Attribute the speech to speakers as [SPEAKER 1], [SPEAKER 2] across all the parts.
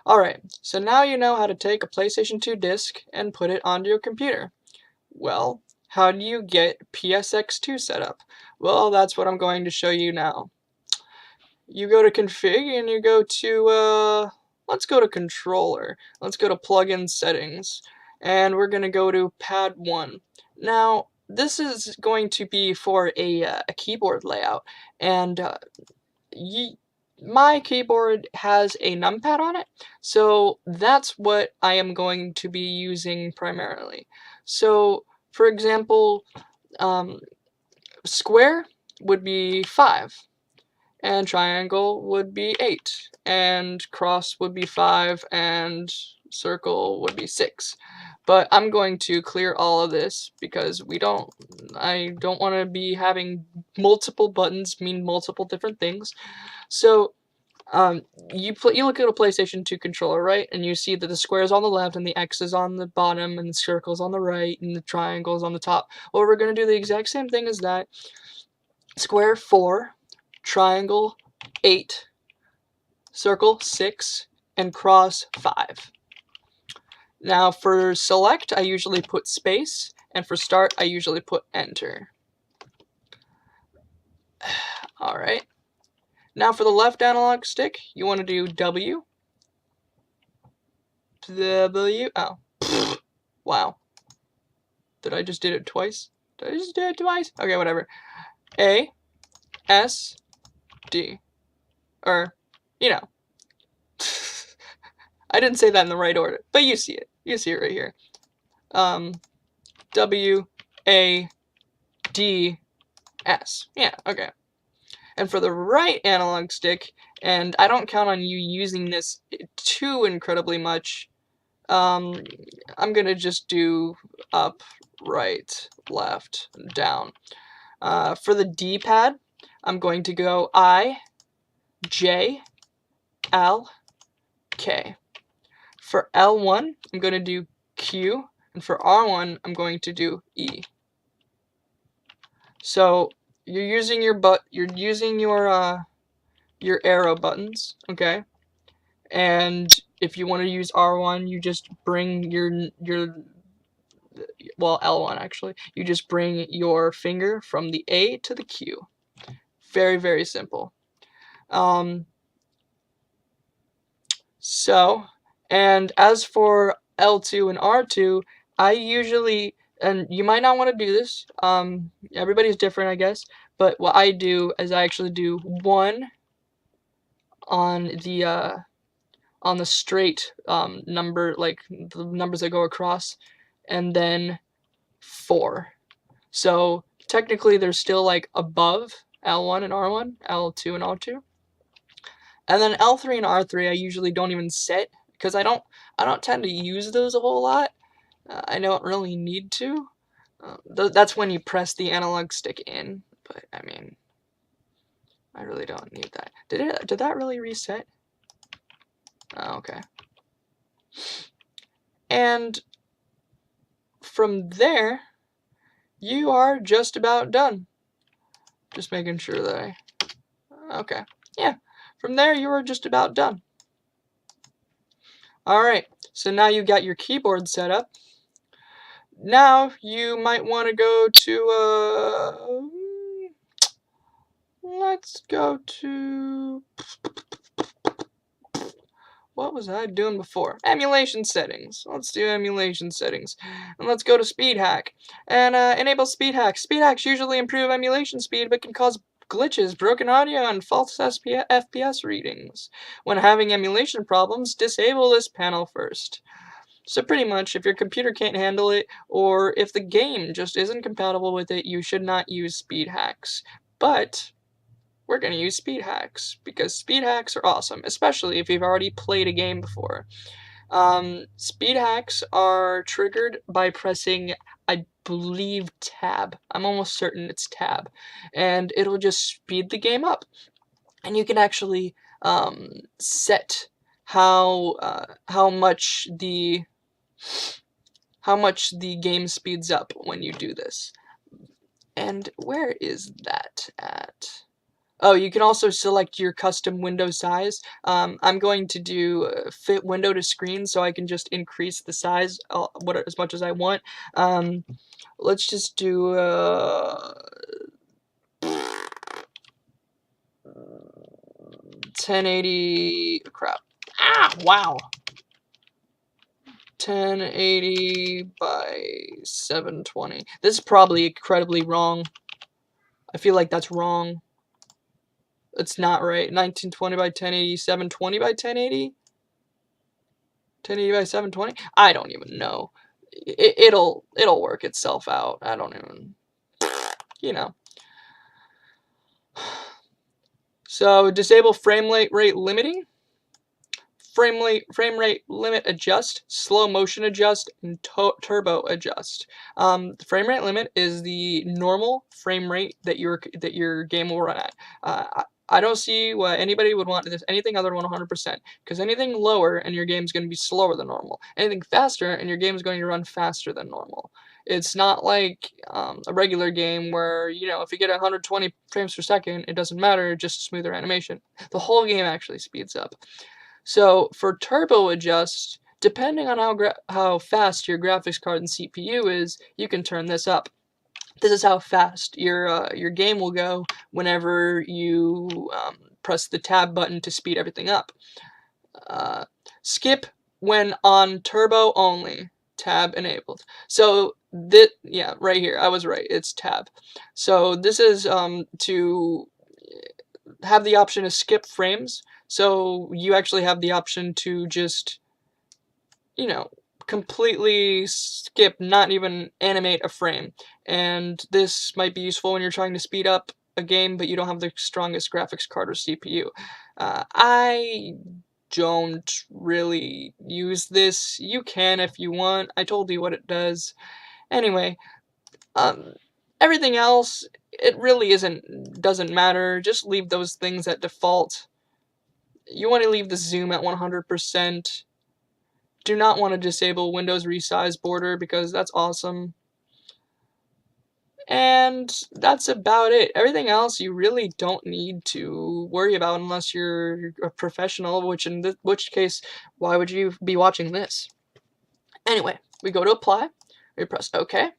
[SPEAKER 1] Alright, so now you know how to take a PlayStation 2 disc and put it onto your computer. Well, how do you get PSX2 set up? Well, that's what I'm going to show you now. You go to config and you go to, let's go to controller. Let's go to plugin settings. And we're going to go to pad 1. Now, this is going to be for a keyboard layout. And my keyboard has a numpad on it, so that's what I am going to be using primarily. So, for example, square would be 5, and triangle would be 8, and cross would be 5, and circle would be 6. But I'm going to clear all of this because I don't want to be having multiple buttons mean multiple different things. So you look at a PlayStation 2 controller, right? And you see that the square is on the left and the X is on the bottom and the circle's on the right and the triangle is on the top. Well, we're going to do the exact same thing as that. Square 4, triangle 8, circle 6, and cross 5. Now for select, I usually put space, and for start, I usually put enter. Alright. Now for the left analog stick, you want to do W. Oh. Wow. Did I just did it twice? Did I just do it twice? Okay, whatever. A, S, D. Or, you know. I didn't say that in the right order, but you see it. You see it right here. W, A, D, S. Yeah, okay. And for the right analog stick, and I don't count on you using this too incredibly much, I'm going to just do up, right, left, down. For the D-pad, I'm going to go I, J, L, K. For L1, I'm going to do Q, and for R1, I'm going to do E. So you're using your your arrow buttons, okay? And if you want to use R1, you just bring well, L1 actually. You just bring your finger from the A to the Q. Very, very simple. And as for L2 and R2, I usually, and you might not want to do this, everybody's different, I guess, but what I do is I actually do 1 on the straight number, like the numbers that go across, and then 4. So technically they're still like above L1 and R1, L2 and R2. And then L3 and R3 I usually don't even set because I don't tend to use those a whole lot. I don't really need to. That's when you press the analog stick in, but I mean, I really don't need that. Did that really reset? Oh, okay. And from there, you are just about done. Just making sure that okay. Yeah. From there, you are just about done. Alright, so now you got your keyboard set up. Now you might want to go to, let's go to, what was I doing before? Emulation settings. Let's do emulation settings. And let's go to speed hack. And enable speed hacks. Speed hacks usually improve emulation speed, but can cause glitches, broken audio, and false FPS readings. When having emulation problems, disable this panel first. So pretty much, if your computer can't handle it, or if the game just isn't compatible with it, you should not use speed hacks. But we're going to use speed hacks, because speed hacks are awesome, especially if you've already played a game before. Speed hacks are triggered by pressing, I believe, tab. I'm almost certain it's tab. And it'll just speed the game up. And you can actually set how much the game speeds up when you do this. And where is that at? Oh, you can also select your custom window size. I'm going to do fit window to screen, so I can just increase the size as much as I want. Let's just do 1080. Crap. Ah, wow. 1080 by 720. This is probably incredibly wrong. I feel like that's wrong. It's not right. 1920 by 1080, 720 by 1080? 1080 by 720? I don't even know. It'll work itself out. I don't even, you know. So disable frame rate limiting. Frame rate limit adjust, slow motion adjust, and turbo adjust. The frame rate limit is the normal frame rate that your game will run at. I don't see why anybody would want this anything other than 100%, because anything lower and your game's going to be slower than normal. Anything faster and your game's going to run faster than normal. It's not like a regular game where, you know, if you get 120 frames per second, it doesn't matter, just a smoother animation. The whole game actually speeds up. So for turbo adjust, depending on how fast your graphics card and CPU is, you can turn this up. This is how fast your game will go whenever you press the tab button to speed everything up. Skip when on turbo only. Tab enabled. So this, yeah, right here, I was right. It's tab. So this is to have the option to skip frames. So you actually have the option to just, you know, completely skip, not even animate a frame. And this might be useful when you're trying to speed up a game, but you don't have the strongest graphics card or CPU. I don't really use this. You can if you want. I told you what it does. Anyway, everything else, it really doesn't matter. Just leave those things at default. You want to leave the zoom at 100%. Do not want to disable Windows resize border because that's awesome. And that's about it. Everything else you really don't need to worry about unless you're a professional, which case, why would you be watching this? Anyway, we go to apply, we press OK,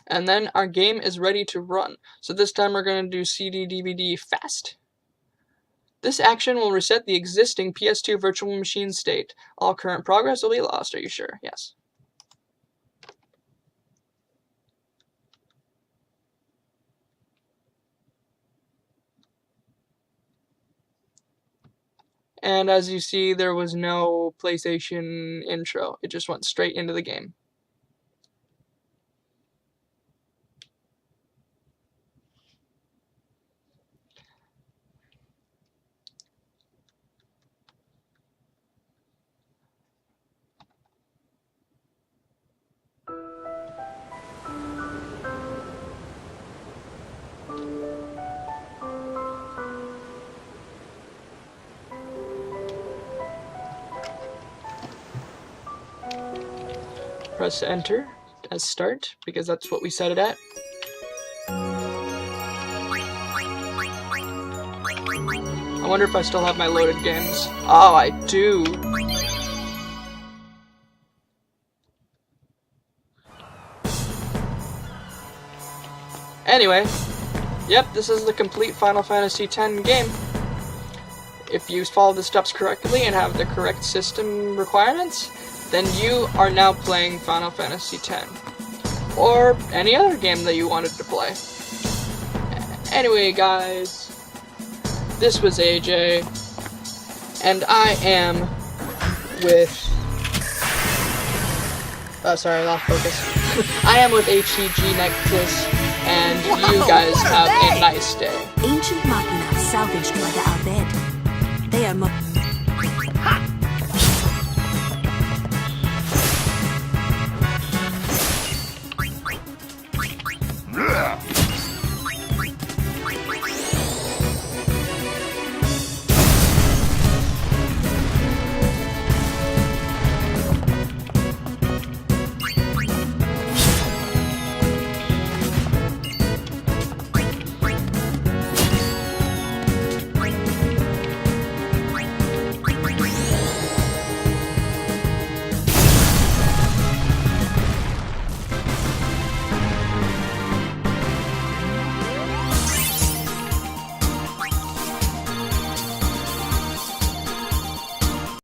[SPEAKER 1] and then our game is ready to run. So this time we're going to do CD DVD fast. This action will reset the existing PS2 virtual machine state. All current progress will be lost. Are you sure? Yes. And as you see, there was no PlayStation intro. It just went straight into the game. Press enter as start, because that's what we set it at. I wonder if I still have my loaded games. Oh, I do. Anyway, yep, this is the complete Final Fantasy X game. If you follow the steps correctly and have the correct system requirements, then you are now playing Final Fantasy X. Or any other game that you wanted to play. Anyway, guys, this was AJ, and I am with... Oh, sorry, I lost focus. I am with HCG Necklace, and you guys have a nice day.
[SPEAKER 2] Ancient machina salvaged by the Aved. They are